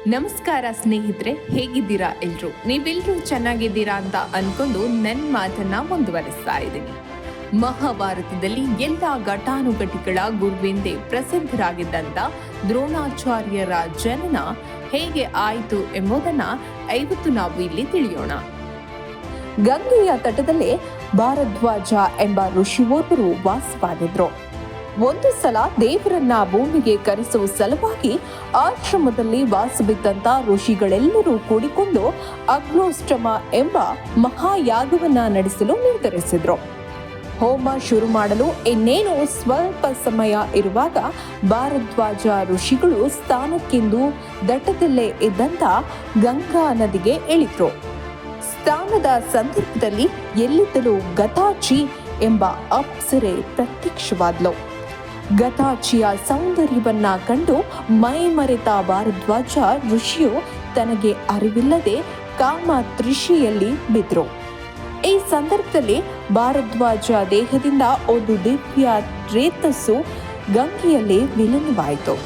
ನಮಸ್ಕಾರ ಸ್ನೇಹಿತರೆ, ಹೇಗಿದ್ದೀರಾ ಎಲ್ರು? ನೀವೆಲ್ಲರೂ ಚೆನ್ನಾಗಿದ್ದೀರಾ ಅಂತ ಅನ್ಕೊಂಡು ನನ್ನ ಮಾತನ್ನ ಮುಂದುವರಿಸ್ತಾ ಇದ್ದೀನಿ. ಮಹಾಭಾರತದಲ್ಲಿ ಎಲ್ಲ ಘಟಾನುಘಟಿಗಳ ಗುರುವೆಂದೇ ಪ್ರಸಿದ್ಧರಾಗಿದ್ದಂಥ ದ್ರೋಣಾಚಾರ್ಯರ ಜನನ ಹೇಗೆ ಆಯಿತು ಎಂಬುದನ್ನ ಇವತ್ತು ನಾವು ಇಲ್ಲಿ ತಿಳಿಯೋಣ. ಗಂಗೆಯ ತಟದಲ್ಲೇ ಭಾರದ್ವಾಜ ಎಂಬ ಋಷಿಯೋರ್ವರು ವಾಸವಾಗಿದ್ರು. ಒಂದು ಸಲ ದೇವರನ್ನ ಭೂಮಿಗೆ ಕರೆಸುವ ಸಲುವಾಗಿ ಆಶ್ರಮದಲ್ಲಿ ವಾಸವಿದ್ದಂತ ಋಷಿಗಳೆಲ್ಲರೂ ಕೂಡಿಕೊಂಡು ಅಗ್ನೋಷ್ಟಮ ಎಂಬ ಮಹಾಯಾಗವನ್ನ ನಡೆಸಲು ನಿರ್ಧರಿಸಿದ್ರು. ಹೋಮ ಶುರು ಮಾಡಲು ಇನ್ನೇನು ಸ್ವಲ್ಪ ಸಮಯ ಇರುವಾಗ ಭಾರದ್ವಾಜ ಋಷಿಗಳು ಸ್ನಾನಕ್ಕೆಂದು ದಟ್ಟದಲ್ಲೇ ಇದ್ದಂತ ಗಂಗಾ ನದಿಗೆ ಇಳಿದ್ರು. ಸ್ನಾನದ ಸಂದರ್ಭದಲ್ಲಿ ಎಲ್ಲಿದ್ದಲೂ ಗತಾಚಿ ಎಂಬ ಅಪ್ಸರೆ ಪ್ರತ್ಯಕ್ಷವಾದ್ಲು. ಗತಾಚಿಯ ಸೌಂದರ್ಯವನ್ನ ಕಂಡು ಮೈ ಮರೆತ ಭಾರದ್ವಾಜ ಋಷಿಯು ತನಗೆ ಅರಿವಿಲ್ಲದೆ ಕಾಮ ತೃಷಿಯಲ್ಲಿ ಬಿದ್ರು. ಈ ಸಂದರ್ಭದಲ್ಲಿ ಭಾರದ್ವಾಜ ದೇಹದಿಂದ ಒಂದು ದಿವ್ಯ ರೇತಸ್ಸು ಗಂಗೆಯಲ್ಲಿ ವಿಲೀನವಾಯಿತು.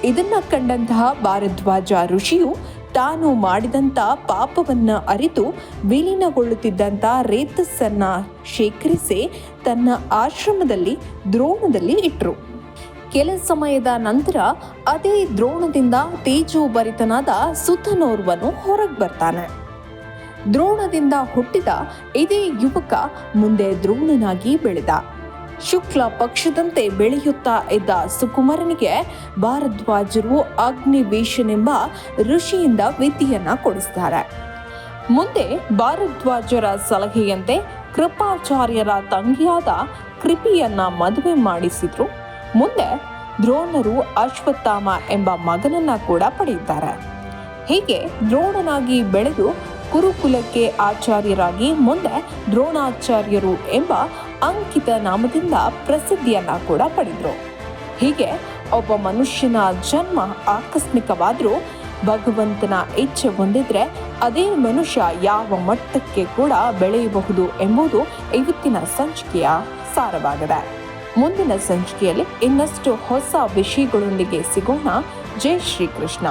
ಇದನ್ನ ಕಂಡಂತಹ ಭಾರದ್ವಾಜ ಋಷಿಯು ತಾನು ಮಾಡಿದಂಥ ಪಾಪವನ್ನ ಅರಿತು ವಿಲೀನಗೊಳ್ಳುತ್ತಿದ್ದಂಥ ರೇತಸ್ಸನ್ನ ಶೇಖರಿಸಿ ತನ್ನ ಆಶ್ರಮದಲ್ಲಿ ದ್ರೋಣದಲ್ಲಿ ಇಟ್ಟರು. ಕೆಲ ಸಮಯದ ನಂತರ ಅದೇ ದ್ರೋಣದಿಂದ ತೇಜೋಭರಿತನಾದ ಸುತನೋರ್ವನು ಹೊರಗೆ ಬರ್ತಾನೆ. ದ್ರೋಣದಿಂದ ಹುಟ್ಟಿದ ಇದೇ ಯುವಕ ಮುಂದೆ ದ್ರೋಣನಾಗಿ ಬೆಳೆದ. ಶುಕ್ಲ ಪಕ್ಷದಂತೆ ಬೆಳೆಯುತ್ತಾ ಇದ್ದ ಸುಕುಮಾರನಿಗೆ ಭಾರದ್ವಾಜರು ಅಗ್ನಿವೇಶನೆಂಬ ಋಷಿಯಿಂದ ವಿದ್ಯೆಯನ್ನ ಕೊಡಿಸ್ತಾರೆ. ಮುಂದೆ ಭಾರದ್ವಾಜರ ಸಲಹೆಯಂತೆ ಕೃಪಾಚಾರ್ಯರ ತಂಗಿಯಾದ ಕೃಪಿಯನ್ನ ಮದುವೆ ಮಾಡಿಸಿದ್ರು. ಮುಂದೆ ದ್ರೋಣರು ಅಶ್ವತ್ಥಾಮ ಎಂಬ ಮಗನನ್ನ ಕೂಡ ಪಡೆಯುತ್ತಾರೆ. ಹೀಗೆ ದ್ರೋಣನಾಗಿ ಬೆಳೆದು ಕುರುಕುಲಕ್ಕೆ ಆಚಾರ್ಯರಾಗಿ ಮುಂದೆ ದ್ರೋಣಾಚಾರ್ಯರು ಎಂಬ ಅಂಕಿತ ನಾಮದಿಂದ ಪ್ರಸಿದ್ಧಿಯನ್ನ ಕೂಡ ಪಡೆದರು. ಹೀಗೆ ಒಬ್ಬ ಮನುಷ್ಯನ ಜನ್ಮ ಆಕಸ್ಮಿಕವಾದರೂ ಭಗವಂತನ ಇಚ್ಛೆ ಹೊಂದಿದ್ರೆ ಅದೇ ಮನುಷ್ಯ ಯಾವ ಮಟ್ಟಕ್ಕೆ ಕೂಡ ಬೆಳೆಯಬಹುದು ಎಂಬುದು ಇವತ್ತಿನ ಸಂಚಿಕೆಯ ಸಾರವಾಗಿದೆ. ಮುಂದಿನ ಸಂಚಿಕೆಯಲ್ಲಿ ಇನ್ನಷ್ಟು ಹೊಸ ವಿಷಯಗಳೊಂದಿಗೆ ಸಿಗೋಣ. ಜೈ ಶ್ರೀಕೃಷ್ಣ.